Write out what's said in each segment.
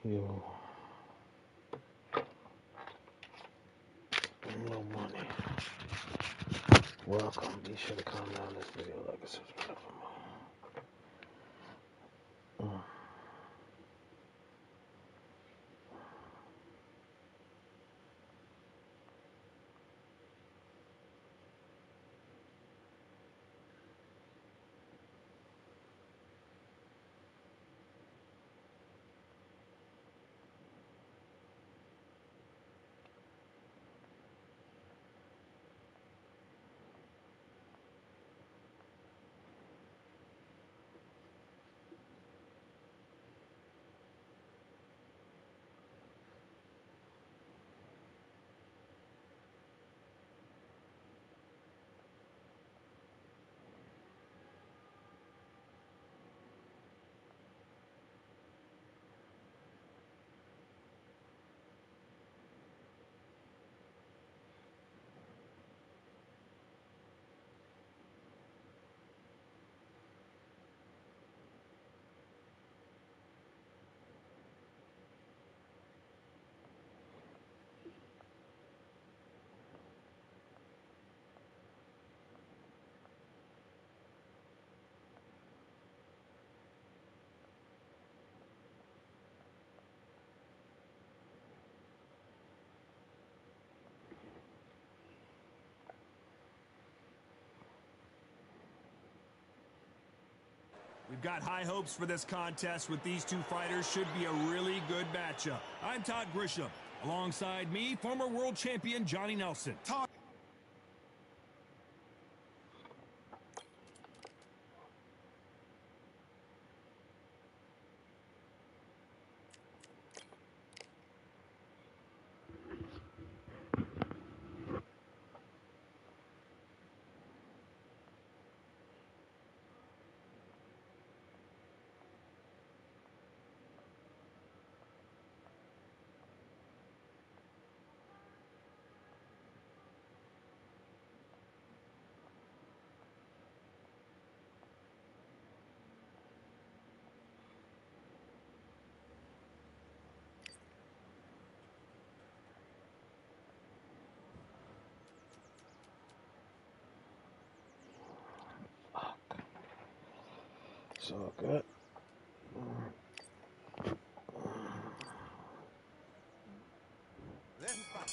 Yo, no money. Welcome. Be sure to comment on this video, like and subscribe for more. We've got high hopes for this contest with these two fighters. Should be a really good matchup. I'm Todd Grisham. Alongside me, former world champion Johnny Nelson. Todd. It's all good. This is fun.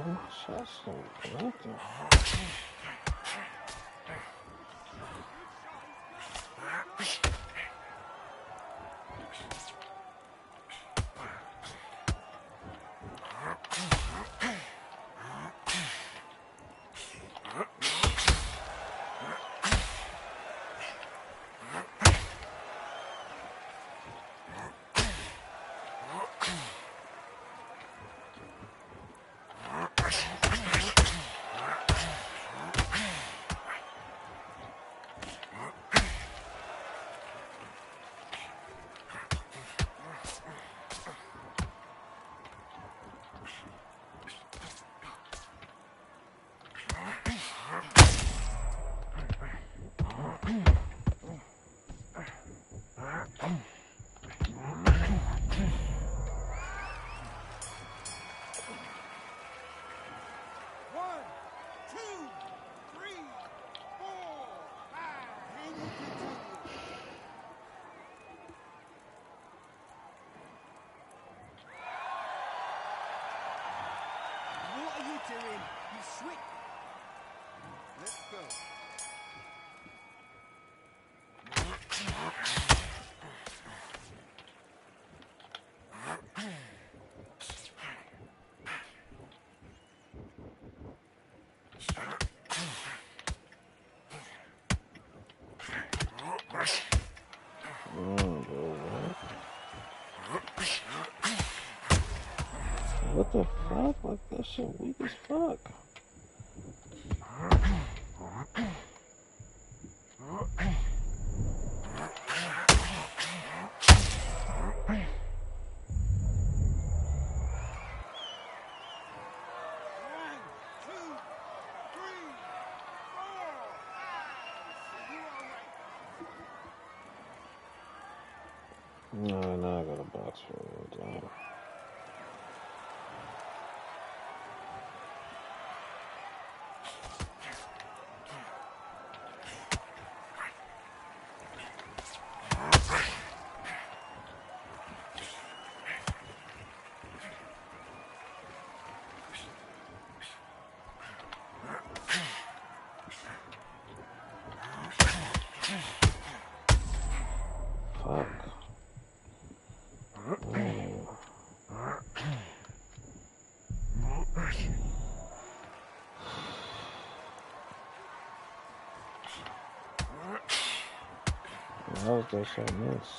man. Shots so nothing. Doing? You switch. Let's go. What the fuck? Like that shit weak as fuck. No, now I got a box for it. Damn. Fuck. How was that shot miss?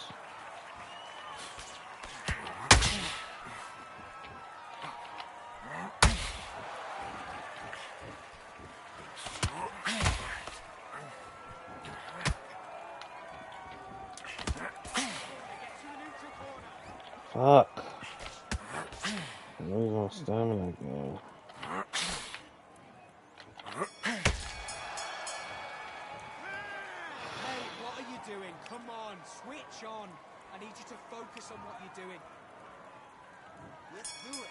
Fuck. Lose on stamina again. Hey, what are you doing? Come on, switch on. I need you to focus on what you're doing. Let's do it.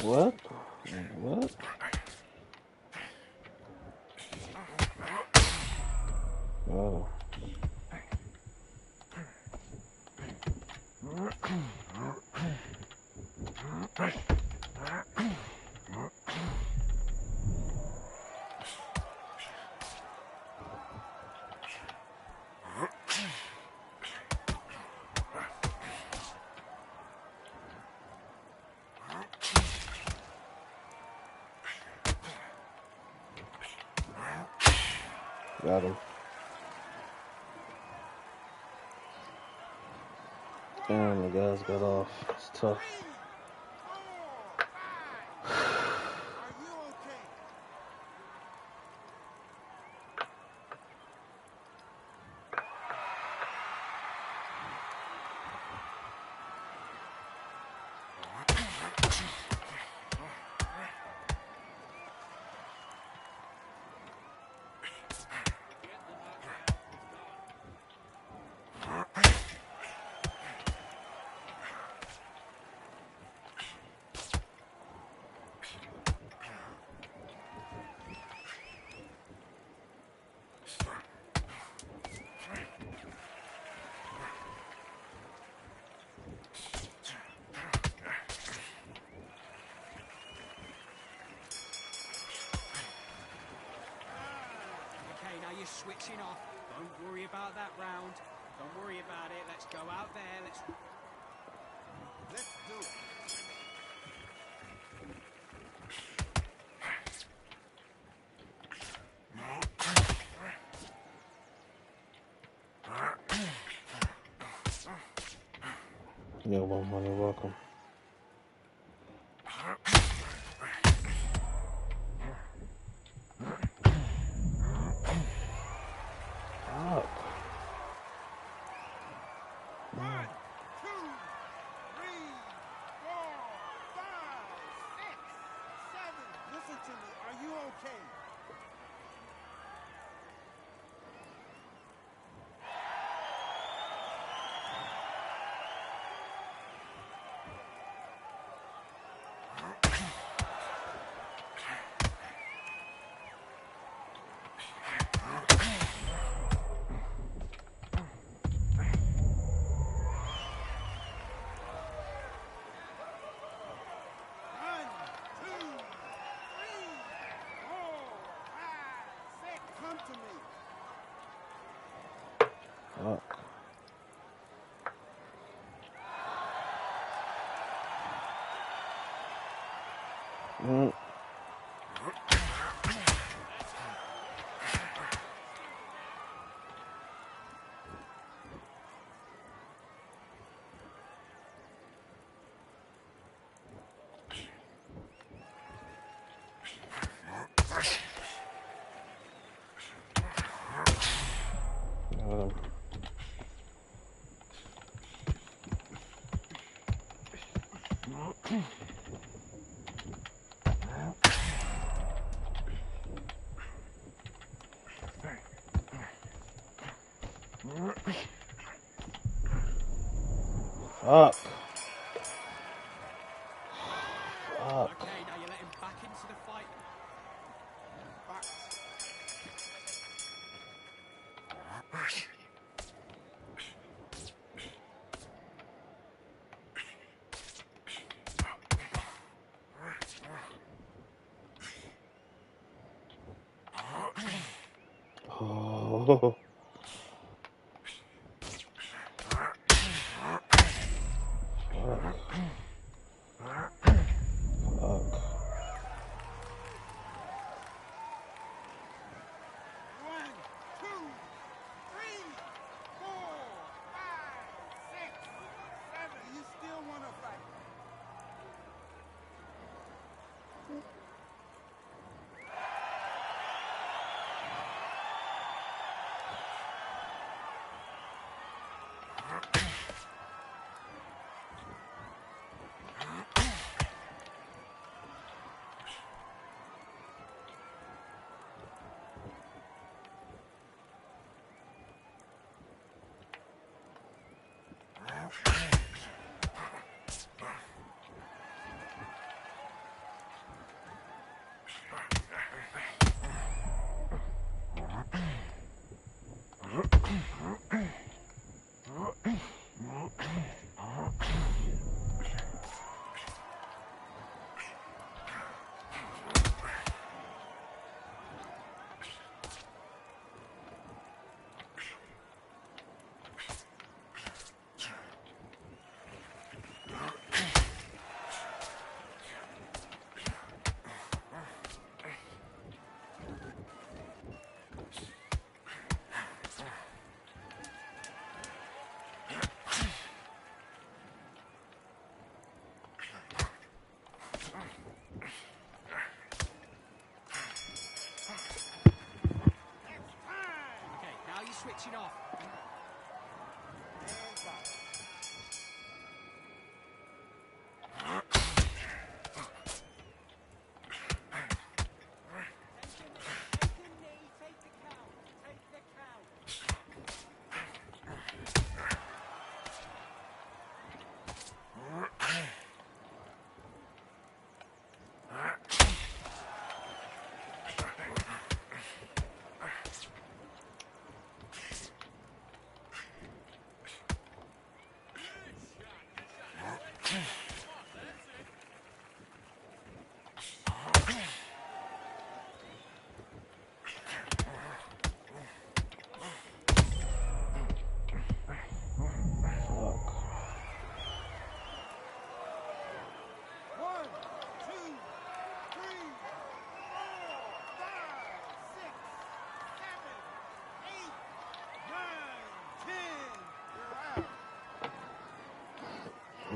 What? What? Oh. Got him. Damn, the guys got off. It's tough. you're switching off. Don't worry about that round. Don't worry about it. Let's go out there. Let's do it. Yeah, welcome. Fuck. Fuck. Okay, now you let him back into the fight. Back. Oh. Switching off.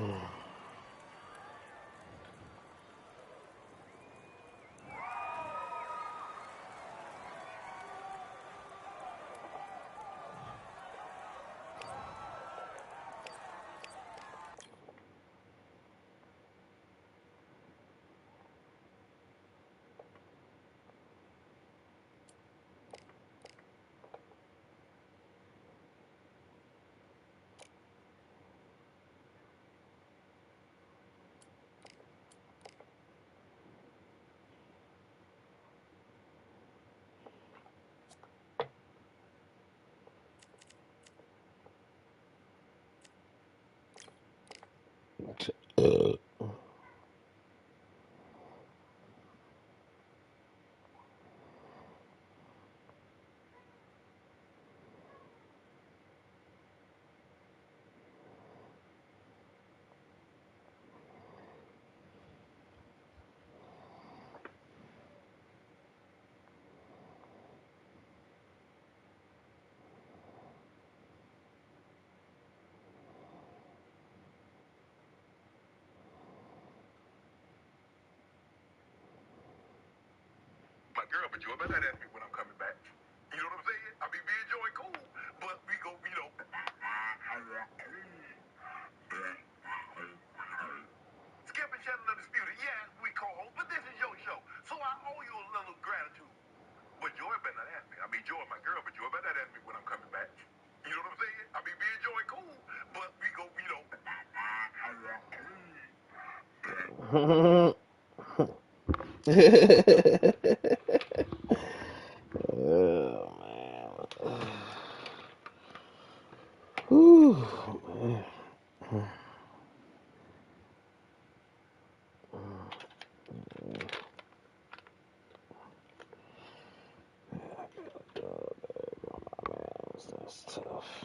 My girl, but you better not ask me when I'm coming back. You know what I'm saying? I mean, me and Joey cool, but we go, you know. Skip and Shannon Undisputed. Yes, we co-host, but this is your show, so I owe you a little gratitude. But Joy better not ask me. I mean, Joy, my girl, but Joy better not ask me when I'm coming back. You know what I'm saying? I mean, me and Joey cool, but we go, you know. Oh man. Whew, man. That's tough.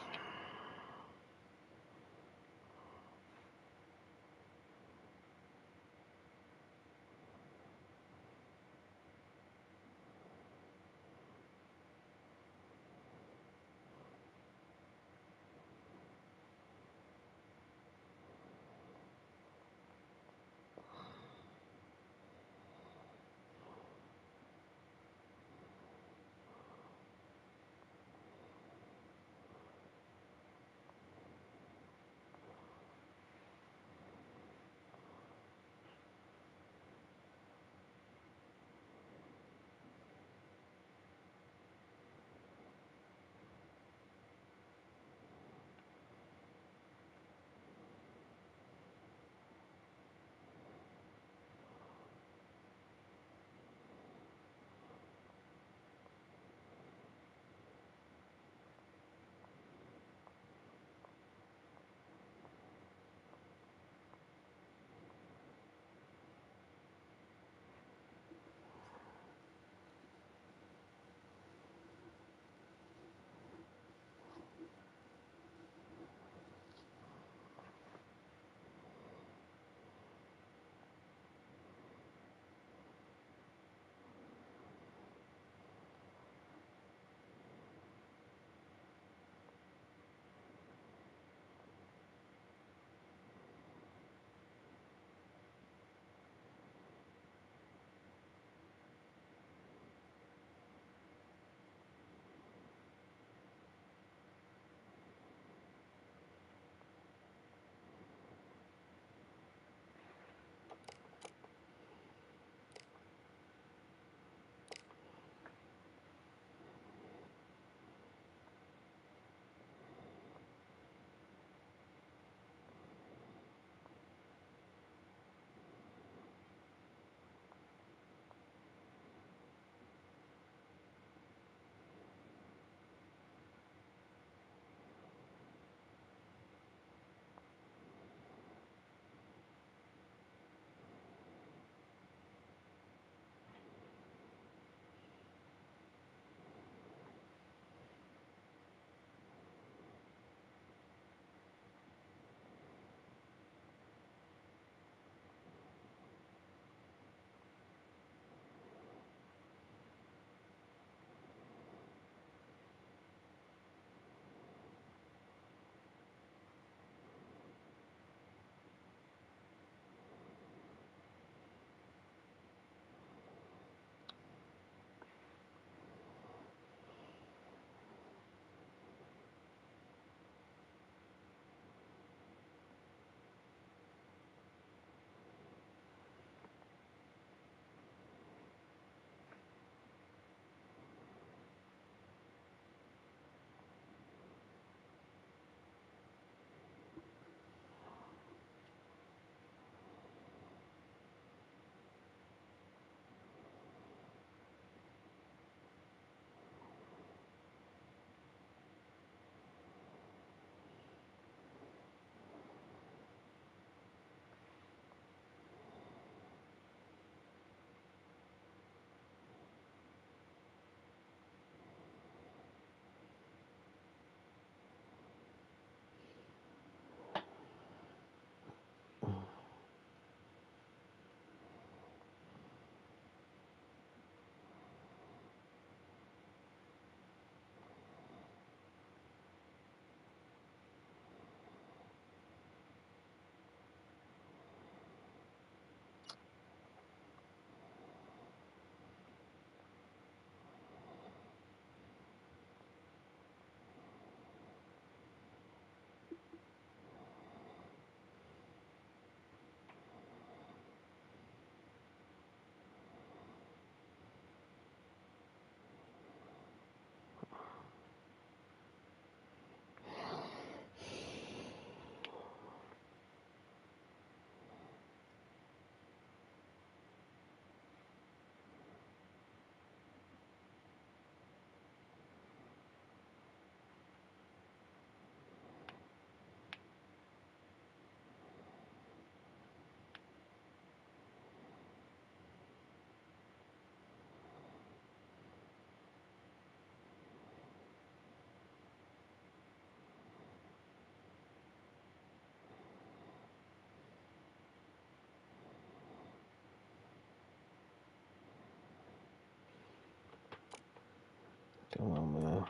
Come on, man.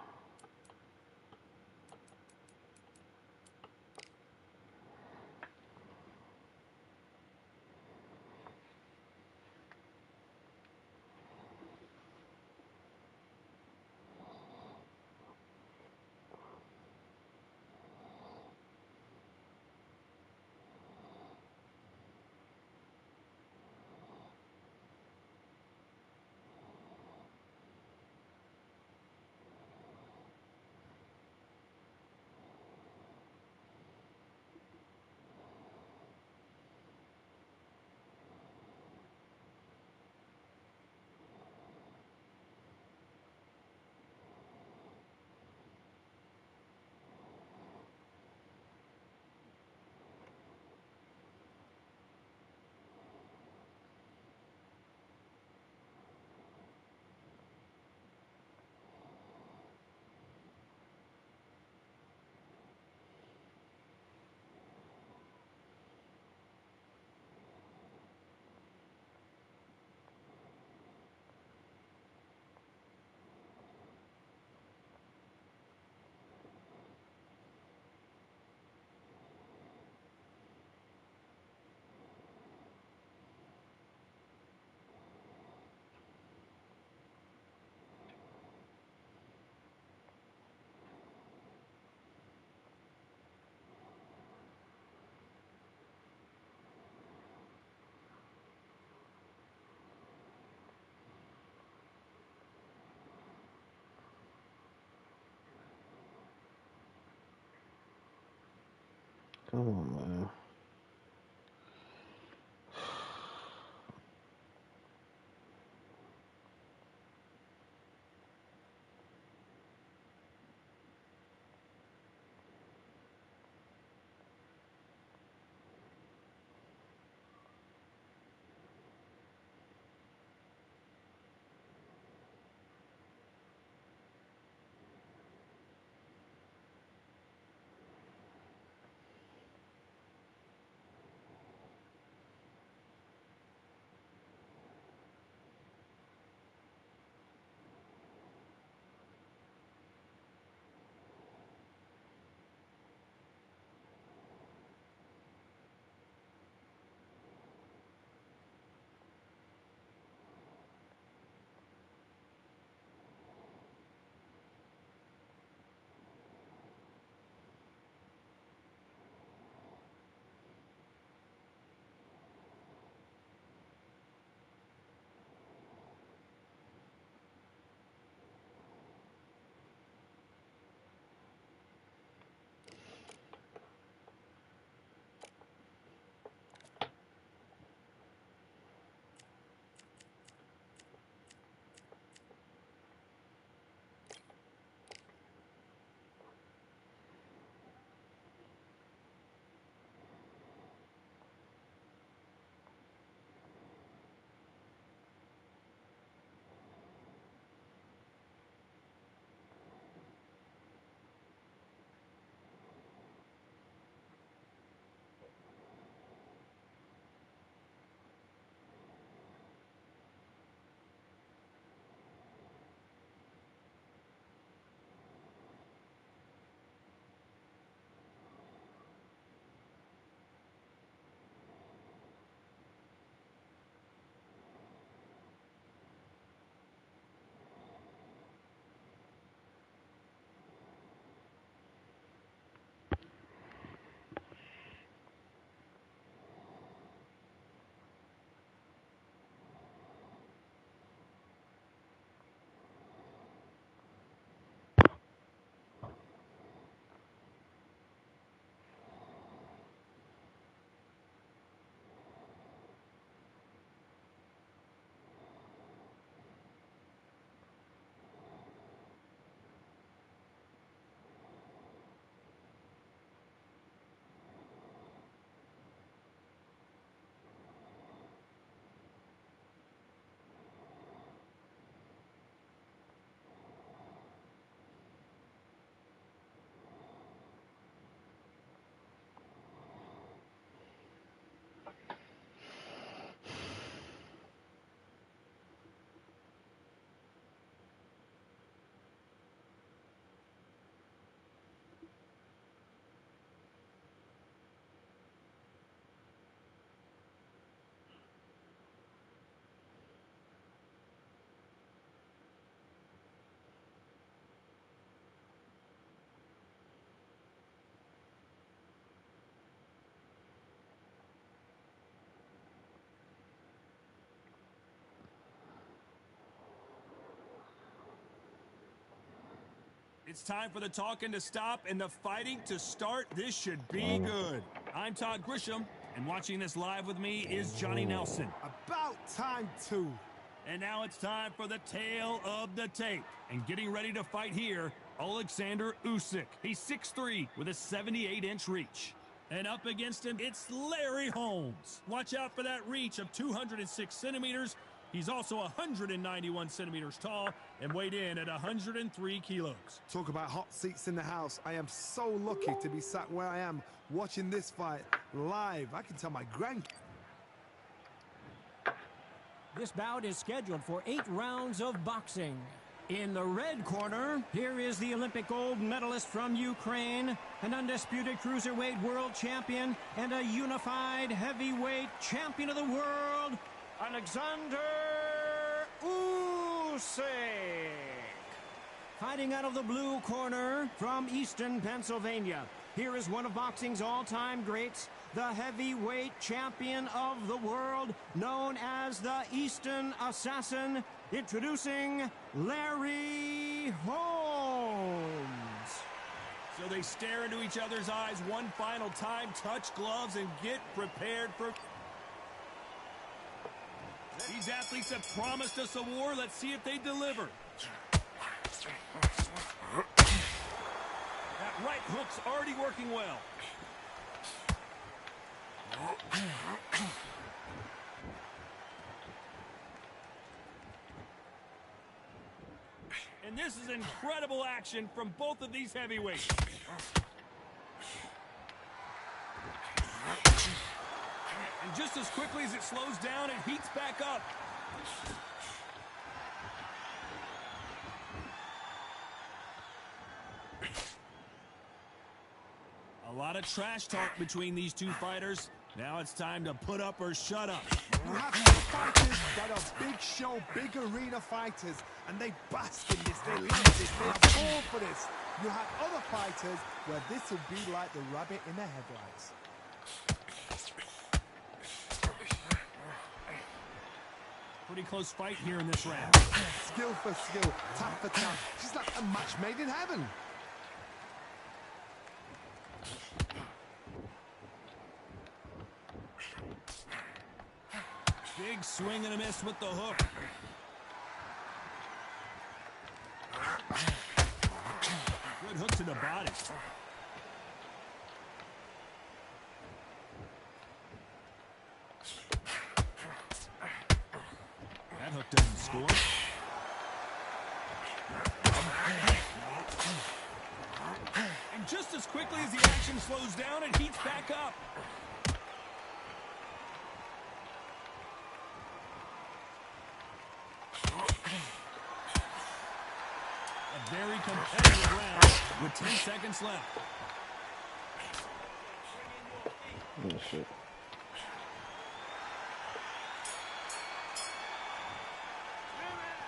Come on, man. It's time for the talking to stop and the fighting to start. This should be good. I'm Todd Grisham, and watching this live with me is Johnny Nelson. About time, too. And now it's time for the tale of the tape. And getting ready to fight here, Alexander Usyk. He's 6'3" with a 78-inch reach. And up against him, it's Larry Holmes. Watch out for that reach of 206 centimeters. He's also 191 centimeters tall and weighed in at 103 kilos. Talk about hot seats in the house. I am so lucky to be sat where I am watching this fight live. I can tell my grandkids. This bout is scheduled for 8 rounds of boxing. In the red corner, here is the Olympic gold medalist from Ukraine, an undisputed cruiserweight world champion, and a unified heavyweight champion of the world, Alexander Usyk. Fighting out of the blue corner from Eastern Pennsylvania, here is one of boxing's all-time greats, the heavyweight champion of the world, known as the Eastern Assassin, introducing Larry Holmes. So they stare into each other's eyes one final time, touch gloves, and get prepared for... These athletes have promised us a war. Let's see if they deliver. That right hook's already working well. And this is incredible action from both of these heavyweights. And just as quickly as it slows down, it heats back up. A lot of trash talk between these two fighters. Now it's time to put up or shut up. You have two fighters that are big show, big arena fighters, and they bask in this, they love this, they fall for this. You have other fighters where this would be like the rabbit in the headlights. Pretty close fight here in this round. Skill for skill, tap for tap. She's like a match made in heaven. Big swing and a miss with the hook. Good hook to the body. That hook doesn't score. And just as quickly as the action slows down, it heats back up. A very competitive round with 10 seconds left. Oh, shit.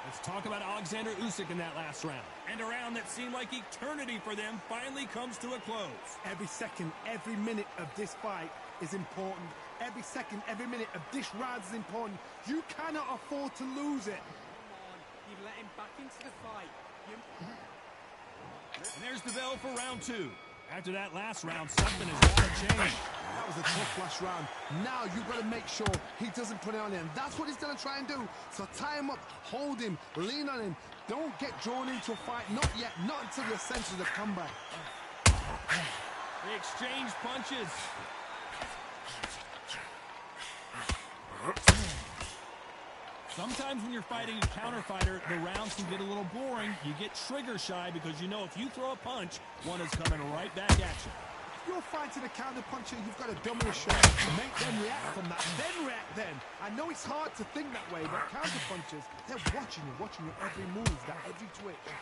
Let's talk about Alexander Usyk in that last round. And a round that seemed like eternity for them finally comes to a close. Every second, every minute of this fight is important. Every second, every minute of this round is important. You cannot afford to lose it. Come on, you've let him back into the fight. And there's the bell for round 2. After that last round, something has got to change. That was a tough last round. Now you've got to make sure he doesn't put it on him. That's what he's going to try and do. So tie him up, hold him, lean on him. Don't get drawn into a fight. Not yet. Not until your senses have come back. They exchange punches. Sometimes when you're fighting a counter fighter, the rounds can get a little boring. You get trigger shy because you know if you throw a punch, one is coming right back at you. If you're fighting a counter puncher, you've got to dummy a shot. Make them react from that. Then react then. I know it's hard to think that way, but counter punchers, they're watching your every move, that every twitch.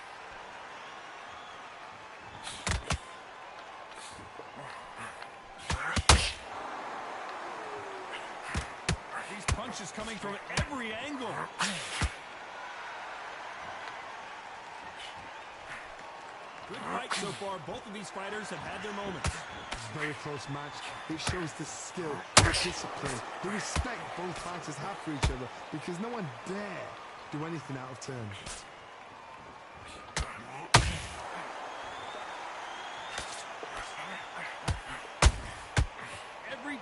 Punches coming from every angle. Good fight so far. Both of these fighters have had their moments. It's a very close match. It shows the skill, the discipline, the respect both fighters have for each other, because no one dare do anything out of turn.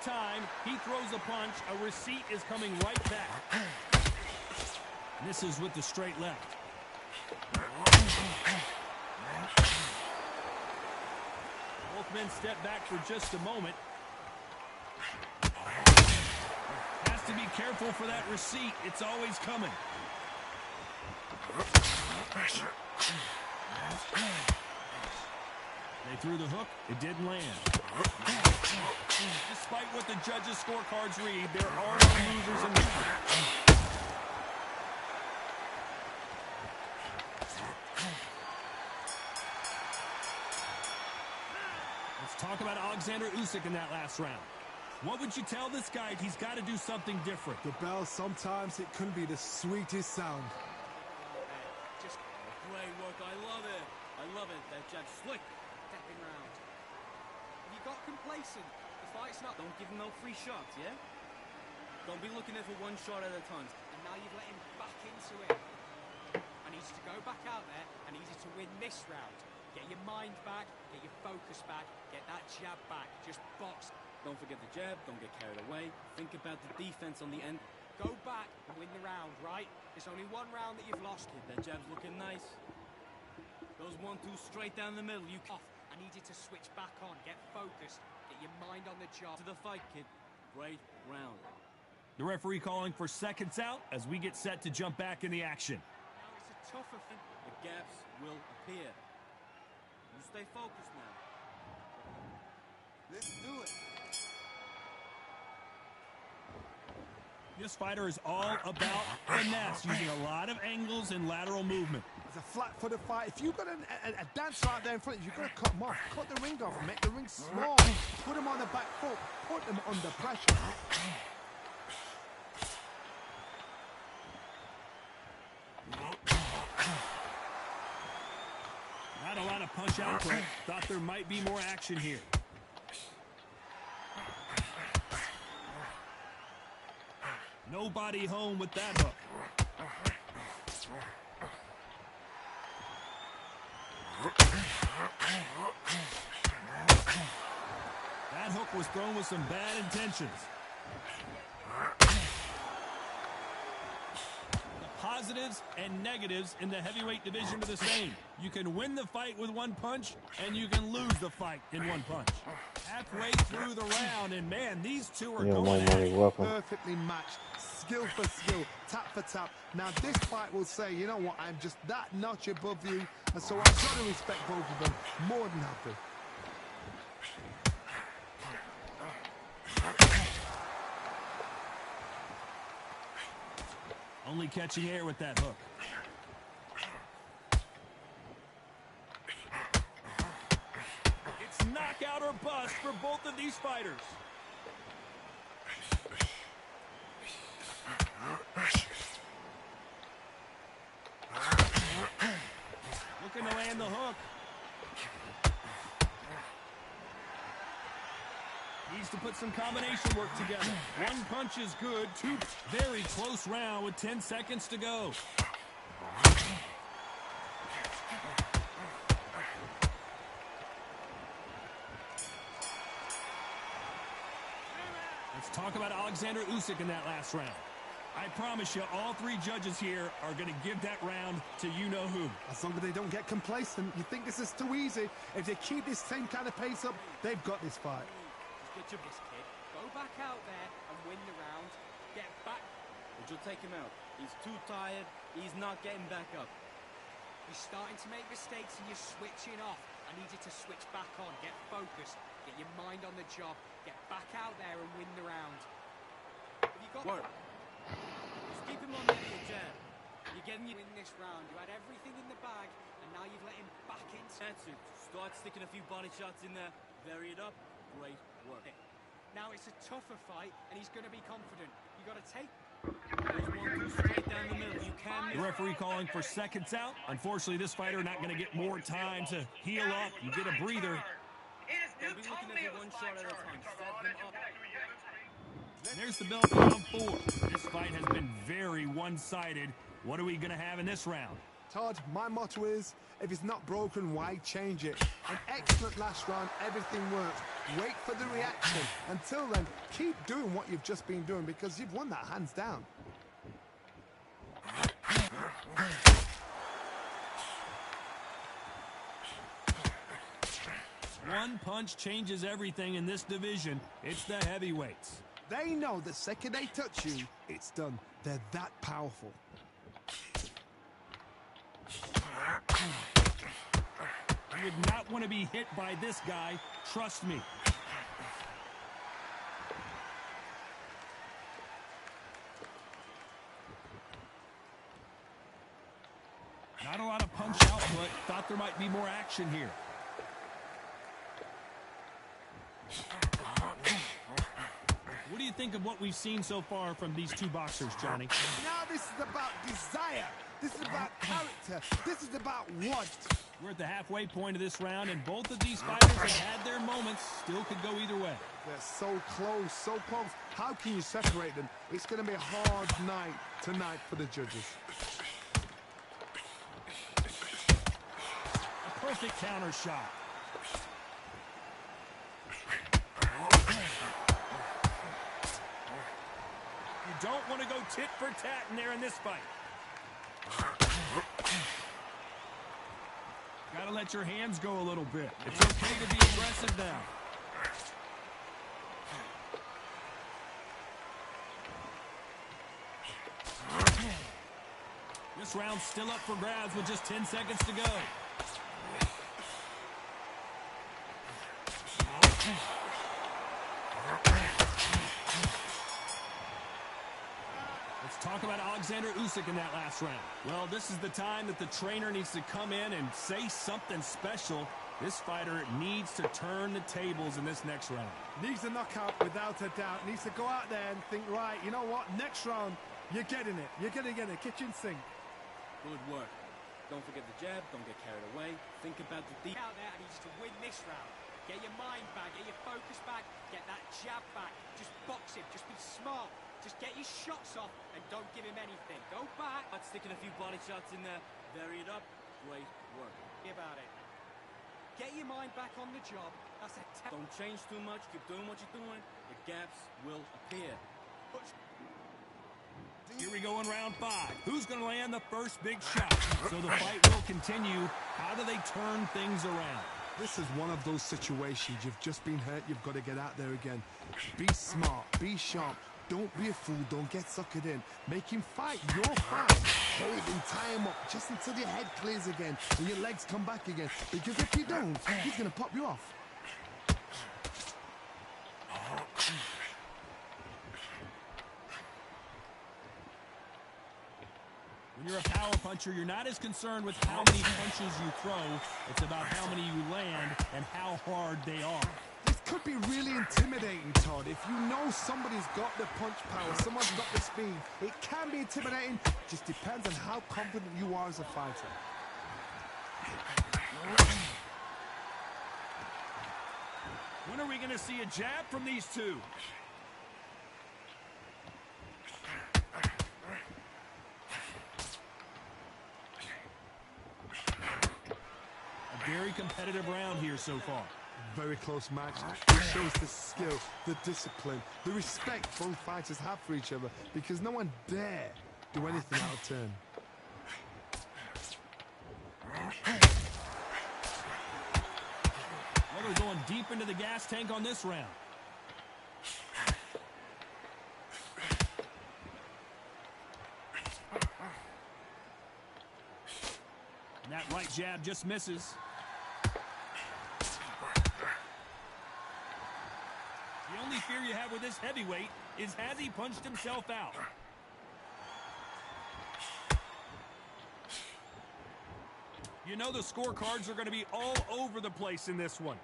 time he throws a punch, a receipt is coming right back. Misses with the straight left. Both men step back for just a moment. Has to be careful for that receipt. It's always coming. They threw the hook. It didn't land. Despite what the judges' scorecards read, there are no losers in this match. Let's talk about Alexander Usyk in that last round. What would you tell this guy? He's got to do something different. The bell, sometimes it can be the sweetest sound. Just Great work. I love it. I love it. That jab slick. stepping round. You got complacent. The fight's not. Don't give him no free shots, yeah? Don't be looking at for one shot at a time. And now you've let him back into it. I need you to go back out there. I need you to win this round. Get your mind back. Get your focus back. Get that jab back. Just box. Don't forget the jab. Don't get carried away. Think about the defense on the end. Go back and win the round, right? There's only one round that you've lost. Kid, that jab's looking nice. Those 1-2 straight down the middle. You Off. I need you to switch back on. Get focused. Get your mind on the job. to the fight, kid. Great round. The referee calling for seconds out as we get set to jump back in the action. Now it's a tougher thing. The gaps will appear. You stay focused now. Let's do it. This fighter is all about finesse, using a lot of angles and lateral movement. It's a flat-footed fight. If you've got a dancer out there in front of you, you've got to cut him off. Cut the ring off. Make the ring small. Put him on the back foot. Put him under pressure. Not a lot of punch output. Thought there might be more action here. Nobody home with that hook. That hook was thrown with some bad intentions. The positives and negatives in the heavyweight division are the same. You can win the fight with one punch, and you can lose the fight in one punch. Halfway through the round, and man, these two are Yeah, going more at it. money, welcome. Perfectly matched. Skill for skill. Tap for tap. Now this fight will say, you know what, I'm just that notch above you. And so I've got to respect both of them. More than happy. Only catching air with that hook. It's knockout or bust for both of these fighters. Looking to land the hook. Needs to put some combination work together. One punch is good. Two very close round with 10 seconds to go. Let's talk about Alexander Usyk in that last round. I promise you, all three judges here are going to give that round to you-know-who. As long as they don't get complacent, you think this is too easy. If they keep this same kind of pace up, they've got this fight. Just get this kid. Go back out there and win the round. Get back. But you'll take him out. He's too tired. He's not getting back up. You're starting to make mistakes and you're switching off. I need you to switch back on. Get focused. Get your mind on the job. Get back out there and win the round. Have you got Work. Just keep him on the jab. You're getting win this round? You had everything in the bag, and now you've let him back into That's it. Start sticking a few body shots in there. Vary it up. Great work. it. Now it's a tougher fight, and he's going to be confident. You got to take. Those 1-2 straight down the middle. You can. The referee calling for seconds out. Unfortunately, this fighter not going to get more time to heal up and get a breather. Don't be looking at the one shot at a time. Set him up. And there's the bell for round 4. This fight has been very one-sided. What are we going to have in this round? Todd, my motto is, if it's not broken, why change it? An excellent last round, everything works. Wait for the reaction. Until then, keep doing what you've just been doing because you've won that hands down. One punch changes everything in this division. It's the heavyweights. They know the second they touch you, it's done. They're that powerful. You would not want to be hit by this guy. Trust me. Not a lot of punch output. Thought there might be more action here. What do you think of what we've seen so far from these two boxers, Johnny? Now this is about desire. This is about character. This is about what? We're at the halfway point of this round, and both of these fighters have had their moments. Still could go either way. They're so close, so close. How can you separate them? It's going to be a hard night tonight for the judges. A perfect counter shot. You don't want to go tit for tat in there in this fight. Got to let your hands go a little bit. It's okay to be aggressive now. This round's still up for grabs with just 10 seconds to go. Let's talk about Alexander Usyk in that last round. Well, this is the time that the trainer needs to come in and say something special. This fighter needs to turn the tables in this next round. Needs a knockout without a doubt. Needs to go out there and think, right, you know what? Next round, you're getting it. You're going to get it. Kitchen sink. Good work. Don't forget the jab. Don't get carried away. Think about the deep. Out there, I need you to win this round. Get your mind back, get your focus back, get that jab back. Just box him, just be smart. Just get your shots off and don't give him anything. Go back. But sticking a few body shots in there. Vary it up. Great work. Think about it. Get your mind back on the job. That's a Don't change too much. Keep doing what you're doing. The gaps will appear. Here we go in round 5. Who's going to land the first big shot? So the fight will continue. How do they turn things around? This is one of those situations. You've just been hurt. You've got to get out there again. Be smart. Be sharp. Don't be a fool. Don't get suckered in. Make him fight your fight. Hold him, tie him up just until your head clears again and your legs come back again. Because if you don't, he's going to pop you off. When you're a power puncher, you're not as concerned with how many punches you throw. It's about how many you land and how hard they are. This could be really intimidating, Todd. If you know somebody's got the punch power, someone's got the speed, it can be intimidating. Just depends on how confident you are as a fighter. When are we going to see a jab from these two? A very competitive round here so far. Very close match. It shows the skill, the discipline, the respect both fighters have for each other because no one dare do anything out of turn. Well, we're going deep into the gas tank on this round. And that right jab just misses. The only fear you have with this heavyweight is has he punched himself out? You know the scorecards are going to be all over the place in this one.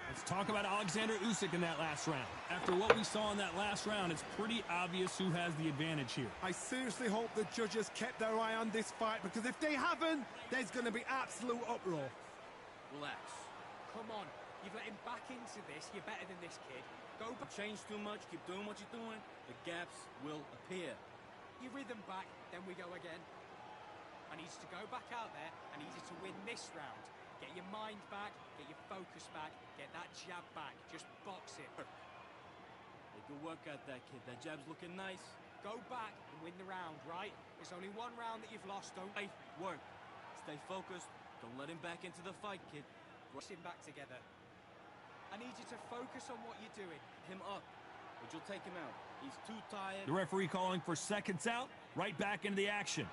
Let's talk about Alexander Usyk in that last round. After what we saw in that last round, it's pretty obvious who has the advantage here. I seriously hope the judges kept their eye on this fight because if they haven't, there's going to be absolute uproar. Relax. Come on, You've let him back into this. You're better than this, kid. Go back. Change too much, keep doing what you're doing, the gaps will appear. Your rhythm back, then we go again. I need you to go back out there. I need you to win this round. Get your mind back, get your focus back, get that jab back. Just box it. Hey, good work out that kid. That jab's looking nice. Go back and win the round, right? There's only one round that you've lost. Don't Hey, work. Stay focused. Don't let him back into the fight, kid. rush him back together. I need you to focus on what you're doing. Him up, but you'll take him out. He's too tired. The referee calling for seconds out. Right back into the action. Out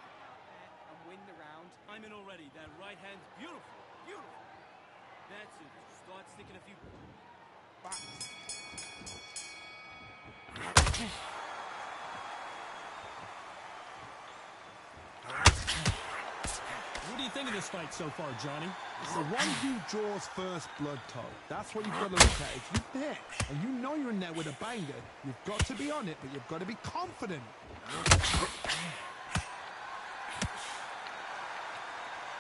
there and win the round. I'm in already. That right hand's beautiful. Beautiful. That's it. Start sticking a few Back. What do you think of this fight so far, Johnny? It's the one who draws first blood, Todd. That's what you've got to look at. If you're there and you know you're in there with a banger, you've got to be on it, but you've got to be confident.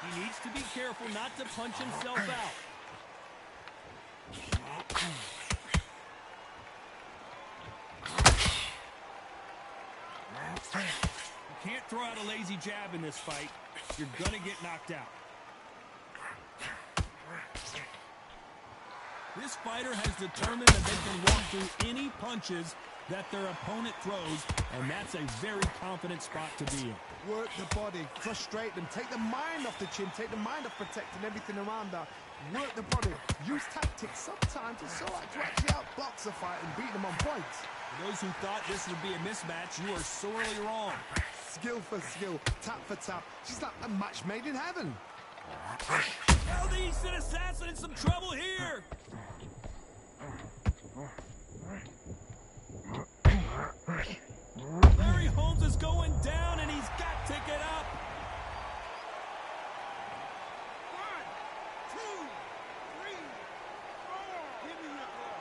He needs to be careful not to punch himself out. You can't throw out a lazy jab in this fight. You're gonna get knocked out. This fighter has determined that they can walk through any punches that their opponent throws, and that's a very confident spot to be in. Work the body, frustrate them, take the mind off the chin, take the mind off protecting everything around that. Work the body, use tactics sometimes to actually outbox a fight and beat them on points. For those who thought this would be a mismatch, you are sorely wrong. Skill for skill, tap for tap, just like a match made in heaven. Well, the Eastern Assassin in some trouble here. Larry Holmes is going down, and he's got to get up. 1, 2, 3, 4. Give me your ball.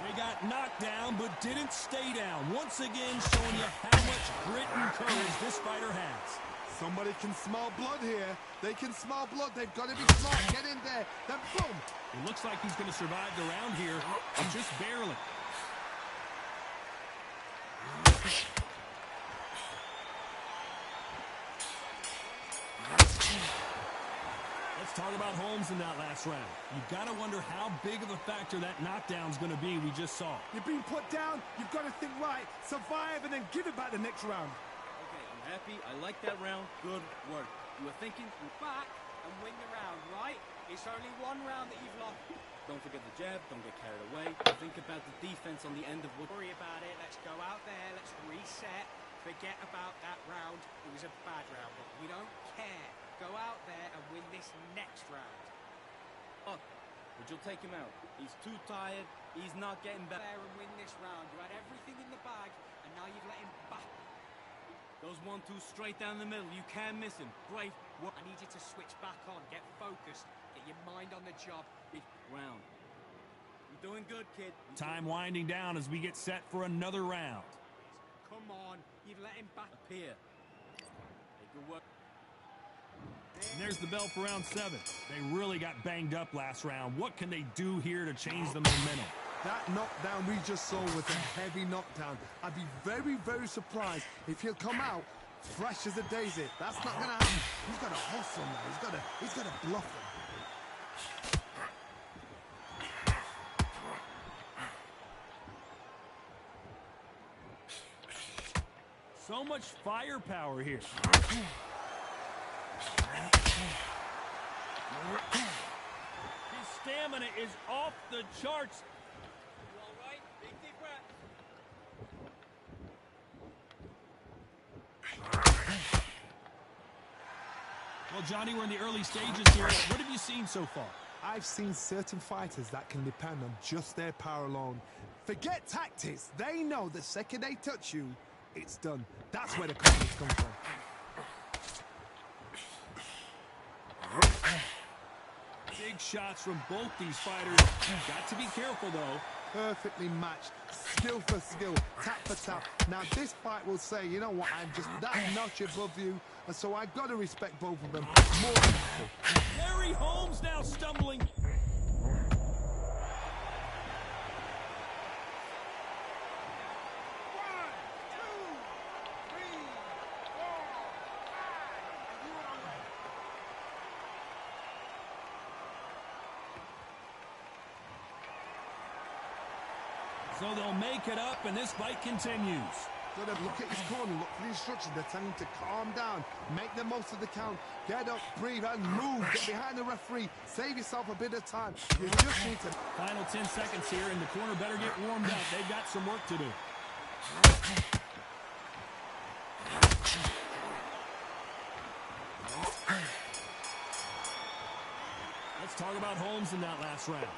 They got knocked down, but didn't stay down. Once again, showing you how much grit and courage this fighter has. Somebody can smell blood here. They can smell blood. They've got to be smart. Get in there. Then boom. It looks like he's going to survive the round here, just barely. Let's talk about Holmes in that last round. You've got to wonder how big of a factor that knockdown's going to be we just saw. You're being put down. You've got to think right, survive, and then give it back the next round. Okay, I'm happy. I like that round. Good work. You were thinking. Back and win the round, right? It's only one round that you've lost. Don't forget the jab. Don't get carried away. Think about the defense on the end of what. Worry about it. Let's go out there. Let's reset. Forget about that round. It was a bad round, but we don't care. Go out there and win this next round. Up, but you'll take him out. He's too tired. He's not getting back. There and win this round. You had everything in the bag, and now you've let him back. Those 1-2 straight down the middle. You can't miss him. Great work. I need you to switch back on. Get focused. Get your mind on the job. Round. You're doing good, kid. Time winding down as we get set for another round. Come on. You've let him back. Up here. Hey, good work. And there's the bell for round 7. They really got banged up last round. What can they do here to change the momentum? That knockdown we just saw was a heavy knockdown. I'd be very, very surprised if he'll come out fresh as a daisy. That's not going to happen. He's got to hustle now. He's got to bluff him. So much firepower here. His stamina is off the charts. You all right? Big deep breath. Well, Johnny, we're in the early stages here. What have you seen so far? I've seen certain fighters that can depend on just their power alone. Forget tactics. They know the second they touch you, it's done. That's where the confidence comes from. Big Big shots from both these fighters. Got to be careful, though. Perfectly matched, skill for skill, tap for tap. Now this fight will say, you know what, I'm just that notch above you, and so I've got to respect both of them more than equal. Larry Holmes now stumbling. So they'll make it up, and this fight continues. Got to look at his corner, look for the instructions. They're telling him to calm down, make the most of the count, get up, breathe, and move. Get behind the referee, save yourself a bit of time. You just need to... Final 10 seconds here, and the corner better get warmed up. They've got some work to do. Let's talk about Holmes in that last round.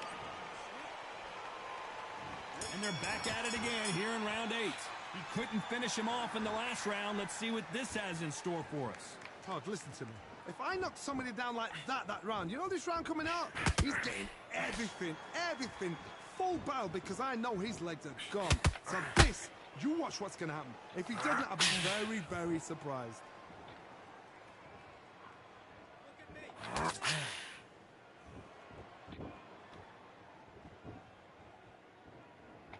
And they're back at it again here in round 8. He couldn't finish him off in the last round. Let's see what this has in store for us. Todd, listen to me. If I knock somebody down like that round, you know this round coming out? He's getting everything, full barrel, because I know his legs are gone. So this, you watch what's going to happen. If he doesn't, I'll be very, very surprised. Look at me.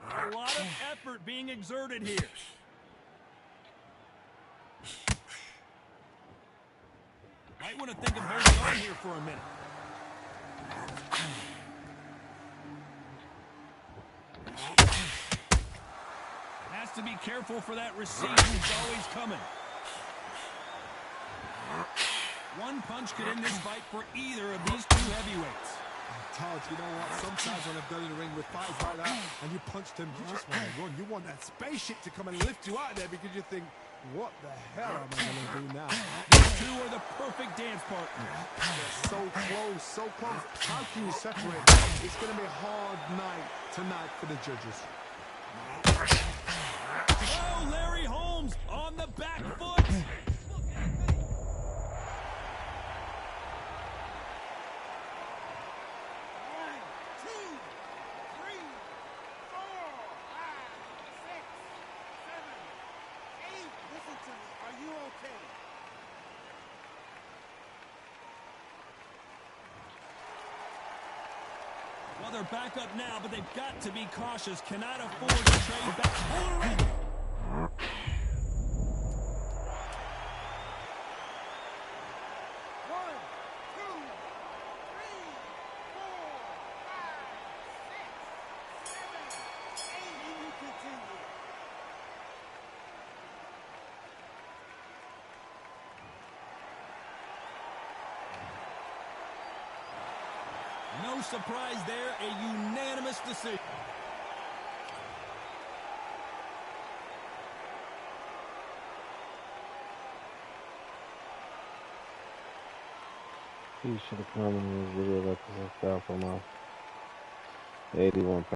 A lot of effort being exerted here. Might want to think of holding on here for a minute. Has to be careful for that receive. It's always coming. One punch could end this fight for either of these two heavyweights. Todd, you know what? Sometimes when I've done in the ring with fights like that, and you punched him, you just want to run. You want that spaceship to come and lift you out of there because you think, what the hell am I going to do now? These two are the perfect dance partners. So close, so close. How can you separate? It's going to be a hard night tonight for the judges. Oh, Larry Holmes on the back foot. Well, they're back up now, but they've got to be cautious. Cannot afford to trade back. All right. No surprise there, a unanimous decision. He should have come in this video like this and fell from off 81 pounds.